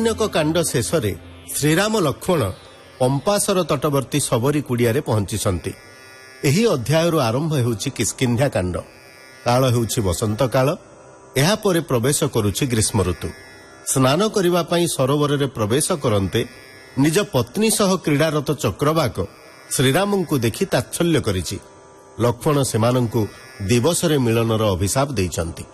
ଆରण्ୟକ କାଣ୍ଡ ଶେଷରେ ଶ୍ରୀରାମ ଲକ୍ଷ୍ମଣ ପମ୍ପାସର ତଟବର୍ତ୍ତୀ ଶବରୀ କୁଡ଼ିଆରେ ପହଞ୍ଚିଛନ୍ତି। ଏହି ଅଧ୍ୟାୟରୁ ଆରମ୍ଭ ହେଉଛି କିଷ୍କିନ୍ଧ୍ୟା କାଣ୍ଡ। କାଳ ହେଉଛି ବସନ୍ତ କାଳ। ଏହାପରେ ପ୍ରବେଶ କରୁଛି ଗ୍ରୀଷ୍ମ ଋତୁ। ସ୍ନାନ କରିବା ପାଇଁ ସରୋବରରେ ପ୍ରବେଶ କରନ୍ତେ ନିଜ ପତ୍ନୀ ସହ କ୍ରୀଡ଼ାରତ ଚକ୍ରବାକ ଶ୍ରୀରାମଙ୍କୁ ଦେଖି ତାଚ୍ଛଲ୍ୟ କରିଛି। ଲକ୍ଷ୍ମଣ ସେମାନଙ୍କୁ ଦିବସରେ ମିଳନର ଅଭିଶାପ ଦେଇଛନ୍ତି।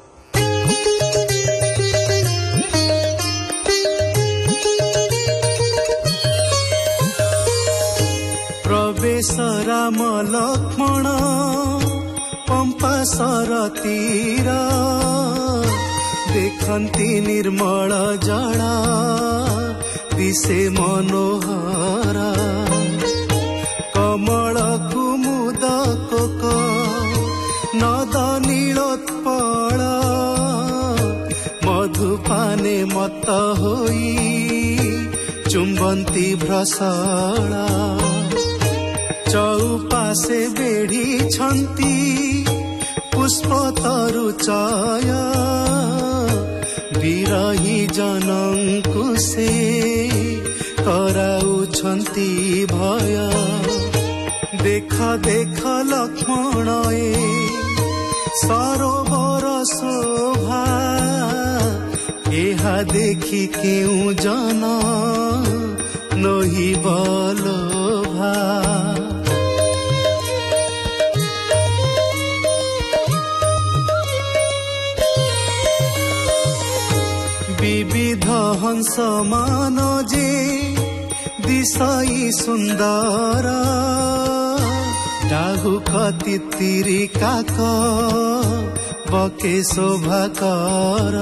ପ୍ରବେଶ ରାମ ଲକ୍ଷ୍ମଣ ପମ୍ପାସର ତୀର, ଦେଖନ୍ତି ନିର୍ମଳ ଜଳ ଦିଶେ ମନୋହର। କମଳ କୁମୁଦ କୋକ ନଦ ନୀଳୋତ୍ପଳ, ମଧୁପାନେ ମତ ହୋଇ ଚୁମ୍ବନ୍ତି ଭ୍ରସଳ। ଚଉପାଶେ ବେଢ଼ିଛନ୍ତି ପୁଷ୍ପତରୁ ଚୟ, ବିରହୀ ଜନଙ୍କୁ ସେ କରାଉଛନ୍ତି ଭୟ। ଦେଖ ଦେଖ ଲକ୍ଷ୍ମଣ ଏ ସରୋବର ଶୋଭା, ଏହା ଦେଖି କେଉଁ ଜନ ନୋହି ବଲୋଭା। ବିବିଧ ହଂସ ମାନ ଯେ ଦିଶଇ ସୁନ୍ଦର, ଡାହୁକ ତିତିରି କାକ ବକେ ଶୋଭାକର।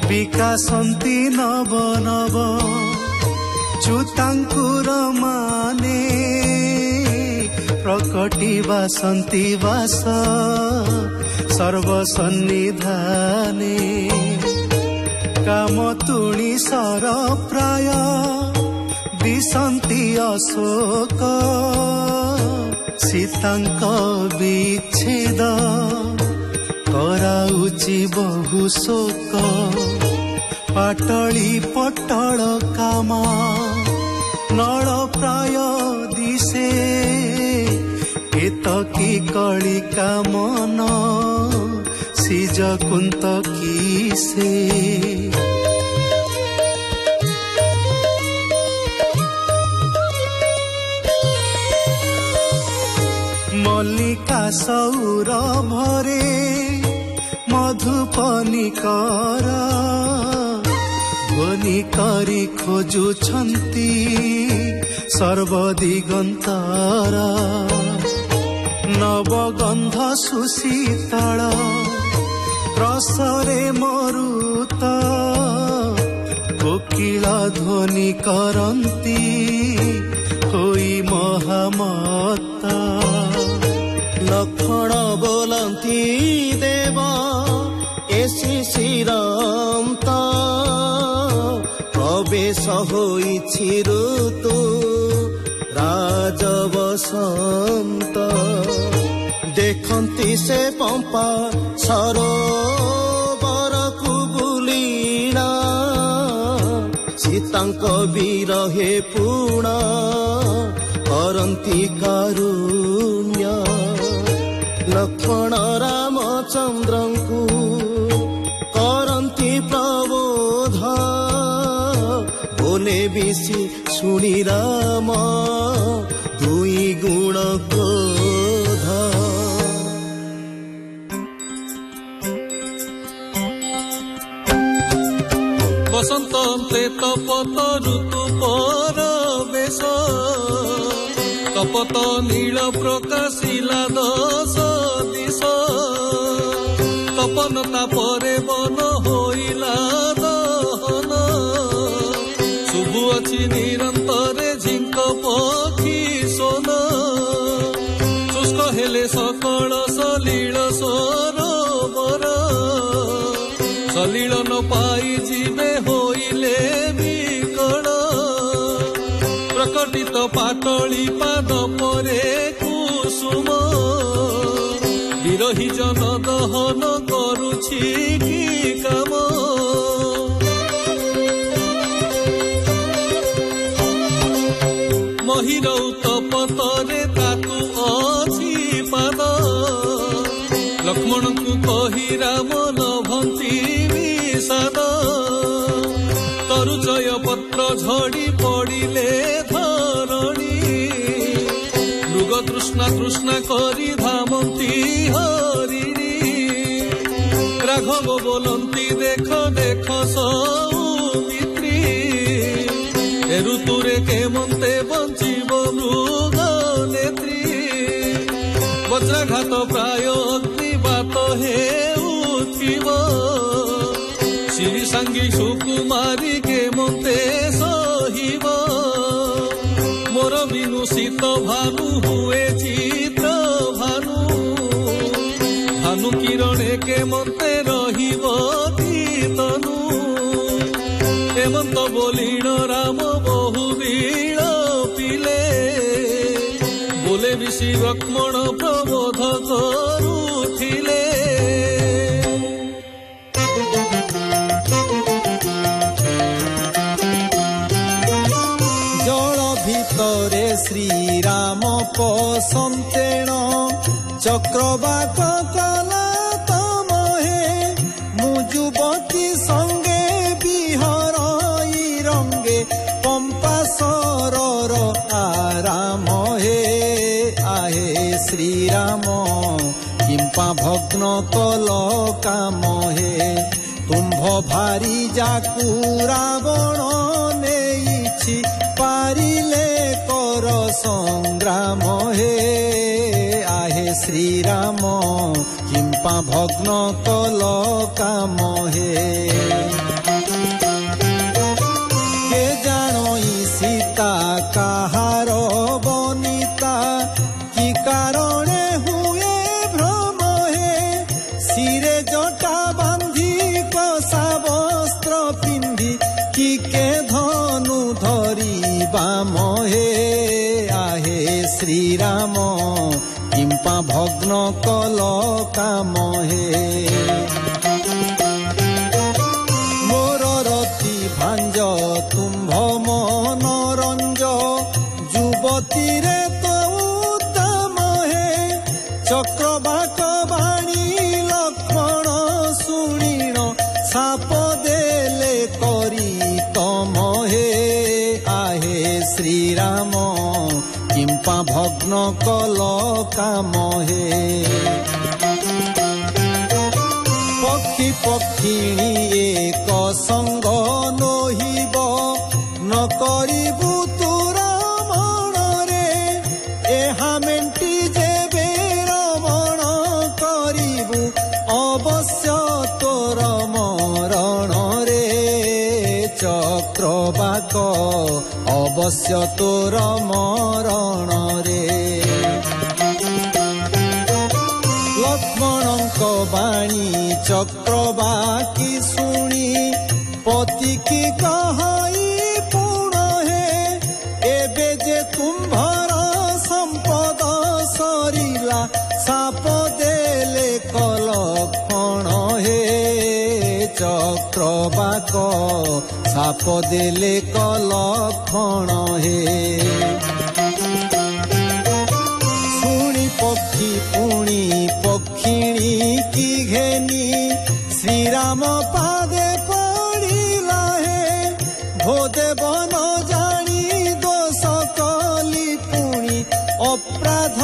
ବିକାଶନ୍ତି ନବ ନବ ଚ୍ୟୁତାଙ୍କୁର ମାନେ, ପ୍ରକଟି ବାସନ୍ତି ବାସ ସର୍ବସନ୍ନିଧାନେ। କାମ ତୁଣି ସର ପ୍ରାୟ ଦିଶନ୍ତି ଅଶୋକ, ସୀତାଙ୍କ ବିଚ୍ଛେଦ କରାଉଚି ବହୁ ଶୋକ। ପାଟଳି ପଟଳ କାମ ନଳ ପ୍ରାୟ ଦିଶେ, ଏତକି କଳିକା ମନ ସିଜ କୁନ୍ତ କିସେ। ମଲ୍ଲିକା ସୌରଭରେ ମଧୁପନିକର, ଧ୍ୱନି କରି ଖୋଜୁଛନ୍ତି ସର୍ବଦିଗନ୍ତର। ନବଗନ୍ଧ ସୁଶୀତଳ ରସରେ ମରୁତ, କୋକିଳ ଧ୍ୱନି କରନ୍ତି ହୋଇ ମହାମତ। ଲକ୍ଷ୍ମଣ ବୋଲନ୍ତି ଦେବ ଏ ଶିଶିରନ୍ତ, ପ୍ରବେଶ ହୋଇଛି ଋତୁ ରାଜବସନ୍ତ। ଦେଖନ୍ତି ସେ ପମ୍ପା ସରୋବରକୁ ବୁଲିଣା, ସୀତାଙ୍କ ବିରହେ ପୁଣ କରନ୍ତି କାରୁଣ୍ୟ। ଲକ୍ଷ୍ମଣ ରାମଚନ୍ଦ୍ରଙ୍କୁ କରନ୍ତି ପ୍ରବୋଧ, ବୋଲେ ବିଶି ଶୁଣି ରାମ ଦୁଇ ଗୁଣ କ୍ରୋଧ। ବସନ୍ତ ଅନ୍ତେ ତପତ ଋତୁ ପରବେଶ, ତପତ ନୀଳ ପ୍ରକାଶିଲା ଦଶ ଦିଶ। ତପନ ତାପରେ ବନ ହୋଇଲା ଦହନ, ଶୁଭୁଅଛି ନିରନ୍ତରେ ଝିଙ୍କ ପକ୍ଷୀ ସୋନ। ଶୁଷ୍କ ହେଲେ ସକଳ ସଲିଳ ସରୋବର, ସଲିଳ ନ ପାଇ ଯିବେ ହୋଇଲେ ବିକଳ। ପ୍ରକଟିତ ପାଟଳି ପାଦ ପରେ କୁସୁମ, ବିରହୀ ଜନ ଦହନ କରୁଛି କି କାମ। ଅହିରୌତ ପତରେ ତାକୁ ଅଛି ପାଦ। ଲକ୍ଷ୍ମଣଙ୍କୁ କହି ରାମ ଲଭନ୍ତି ବିଷାଦ। ତରୁଚୟ ପତ୍ର ଝଡ଼ି ପଡ଼ିଲେ ଧରଣୀ। ମୃଗ ତୃଷ୍ଣା ତୃଷ୍ଣା କରି ଧାମନ୍ତି ହରିଣୀ। ରାଘବ ବୋଲନ୍ତି ଦେଖ ଦେଖ ସୌମିତ୍ରୀ। ଏ ଋତୁରେ କେମନ୍ତେ ବଞ୍ଚିବ ମୃଗ ନେତ୍ରୀ। ବଜ୍ରାଘାତ ପ୍ରାୟ ଅଗ୍ନିବାତ ହେଉଥିବ। ଶ୍ରୀ ସାଙ୍ଗୀ ସୁକୁମାରୀ କେମନ୍ତେ ସହିବ। ମୋର ବିନୁ ଶୀତ ଭାନୁ ହୁଏ ଚିତ୍ର ଭାନୁ। ଭାନୁ କିରଣେ କେମନ୍ତେ ରହିବ ତନୁ। ହେମନ୍ତ ବୋଲିଣ ରାମ ବହୁ ବୀଳ ପିଲେ। ବୋଲେ ବିଶି ଲକ୍ଷ୍ମଣ ପ୍ରବୋଧ କରୁଥିଲେ। ଜଳ ଭିତରେ ଶ୍ରୀରାମ ପସନ୍ତେଣ। ଚକ୍ରବାକ କଲା ତମହେ। ମୁଁ ଯୁବତୀ ସଙ୍ଗେ ବିହରଇ ରଙ୍ଗେ। ପମ୍ପା ସରର ଆରାମ ହେ। ଆହେ ଶ୍ରୀରାମ କିମ୍ପା ଭଗ୍ନ କଲ କାମ ହେ। ତୁମ୍ଭ ଭାରି ଯାକୁ ରାବଣ ନେଇଛି। ପାରିଲେ କର ସଂଗ୍ରାମ ହେ। ଆହେ ଶ୍ରୀରାମ କିମ୍ପା ଭଗ୍ନ କଲ କାମ ହେ। କେ ଜାଣଇ ସୀତା କାହାର ବନିତା। କି କାରଣେ ହୁଏ ଭ୍ରମ ହେ। ଶିରେ ଜଟା ବାନ୍ଧି କଷା ବସ୍ତ୍ର ପିନ୍ଧି। କି କେ ଧନୁ ଧରି ବାମ ହେ। ଆହେ ଶ୍ରୀରାମ କିମ୍ପା ଭଗ୍ନ କଲ କାମ ହେ। ମୋର ରତି ଭାଞ୍ଜ ତୁମ୍ଭ ମନୋରଞ୍ଜ। ଯୁବତୀରେ ତ ଉତ୍ତମ ହେ। ଚକ୍ରବାକ ବାଣୀ ଲକ୍ଷ୍ମଣ ଶୁଣିଣ। ସାପ ଦେଲେ କରି ତମ ହେ। ଆହେ ଶ୍ରୀରାମ କିମ୍ପା ଭଗ୍ନ କଲ କାମ ହେ। ପକ୍ଷୀ ପକ୍ଷିଣୀ ଏକ ସଙ୍ଗ ନୋହିବ। ନ କରିବୁ ତୁର ମନରେ। ଏହା ମେଣ୍ଟି ଯେବେ ରମଣ କରିବୁ। ଅବଶ୍ୟ ତୋର ମରଣରେ। ଚକ୍ରବାକ ଅବଶ୍ୟ ତୋର ମରଣରେ। ଲକ୍ଷ୍ମଣଙ୍କ ବାଣୀ ଚକ୍ରବାକୀ ଶୁଣି। ପତିକି କହଇ ପୁଣ ହେ। ଏବେ ଯେ ତୁମ୍ଭର ସମ୍ପଦ ସରିଲା। ସାପ ଦେଲେ କଲକ୍ଷଣ ହେ। ଚକ୍ରବାକ ସାପ ଦେଲେ କଲକ୍ଷଣ ହେ। ଶୁଣି ପକ୍ଷୀ ପୁଣି ପକ୍ଷିଣୀ କି ଘେନି। ଶ୍ରୀରାମ ପାଦେ ପଡ଼ିଲା ହେ। ଭୋଦେବ ନ ଜାଣି ଦୋଷ କଲି ପୁଣି। ଅପରାଧ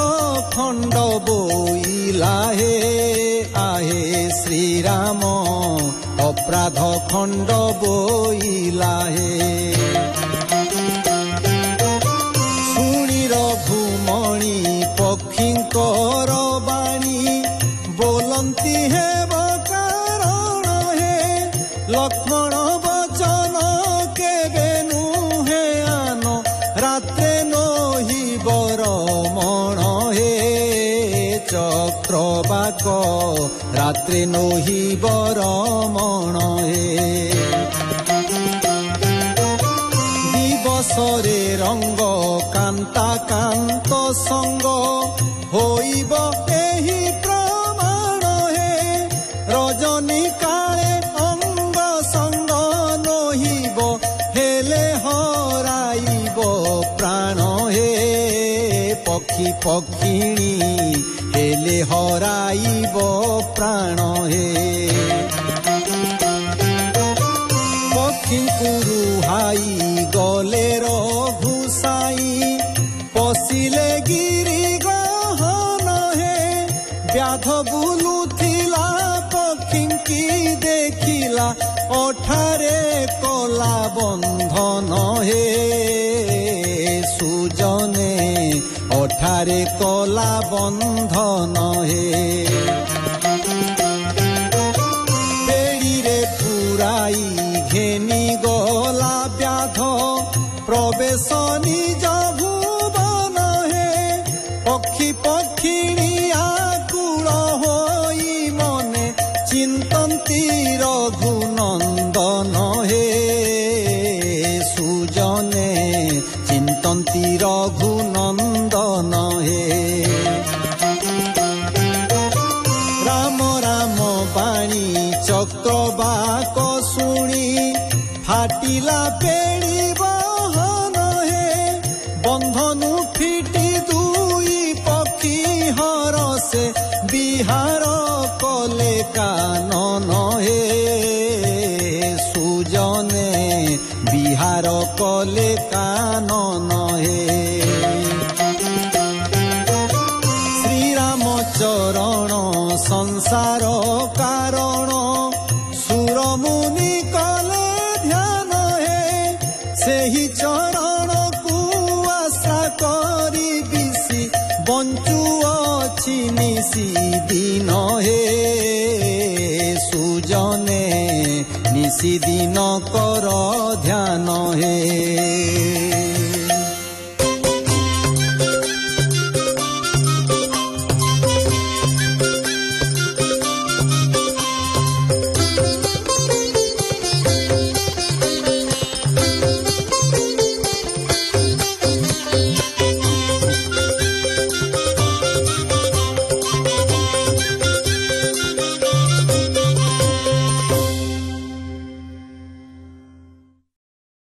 ଖଣ୍ଡ ବୋଇଲା ହେ। ଆହେ ଶ୍ରୀରାମ ଅପରାଧ ଖଣ୍ଡ ବୋଇଲା ହେ। ଶୁଣି ରଘୁମଣି ପକ୍ଷୀଙ୍କର ବାଣୀ। ବୋଲନ୍ତି ହେବ କାରଣ ହେ। ଲକ୍ଷ୍ମଣ ବଚନ କେବେ ନୁହେଁ ଆନ। ରାତ୍ରେ ନୋହିବ ରମଣ ହେ। ଚକ୍ରବାକ ରାତ୍ରେ ନୋହିବ ରମଣ ହେ। ଦିବସରେ ରଙ୍ଗ କାନ୍ତା କାନ୍ତ ସଙ୍ଗ। ହୋଇବ ଏହି ପ୍ରମାଣ ହେ। ରଜନୀ କାଳେ ଅଙ୍ଗ ସଙ୍ଗ ନୋହିବ। ହେଲେ ହରାଇବ ପ୍ରାଣ ହେ। ପକ୍ଷୀ ପକ୍ଷିଣୀ ହେଲେ ହରାଇବ ପ୍ରାଣ ହେ ପକ୍ଷୀଙ୍କୁ ରୁହାଇ ଗଲେ ରଘୁସାଇ ପଶିଲେ ଗିରି ଗହନ ହେ ବ୍ୟାଧ ବୁଲୁଥିଲା ପକ୍ଷୀଙ୍କି ଦେଖିଲା ଅଠାରେ କଲା ବନ୍ଧନ ହେ ସୁଜନେ ଅଠାରେ କଲା ବନ୍ଧନ ହେ ବେଡ଼ିରେ ପୁରାଇ ଘେନି ଗଲା ବ୍ୟାଧ ପ୍ରବେଶ ନିଜ ଭୁବନ ହେ ପକ୍ଷୀ ପକ୍ଷିଣୀ ଆକୁଳ ହୋଇ ମନେ ଚିନ୍ତନ୍ତି ରଘୁନନ୍ଦନ ହେ ସୁଜନେ ଚିନ୍ତନ୍ତି ରଘୁନନ୍ଦନ ହେ ରାମ ରାମ ବାଣୀ ଚକ୍ରବାକ ଶୁଣି ফাটিলা পেড়ি বহন হে বন্ধনু ফিটি দুই পক্ষী হরসে বিহার কলে কানন হে সুজনে বিহার কলে কানন হে শ্রীরামচরণ সংসার কারণ সুরমুনি কলে ধ্যান হে ସେହି ଚରଣକୁ ଆଶା କରି ବିଶି ବଞ୍ଚୁଅଛି ନିଶି ଦିନ ହେ ସୁଜନେ ନିଶି ଦିନ କର ଧ୍ୟାନ ହେ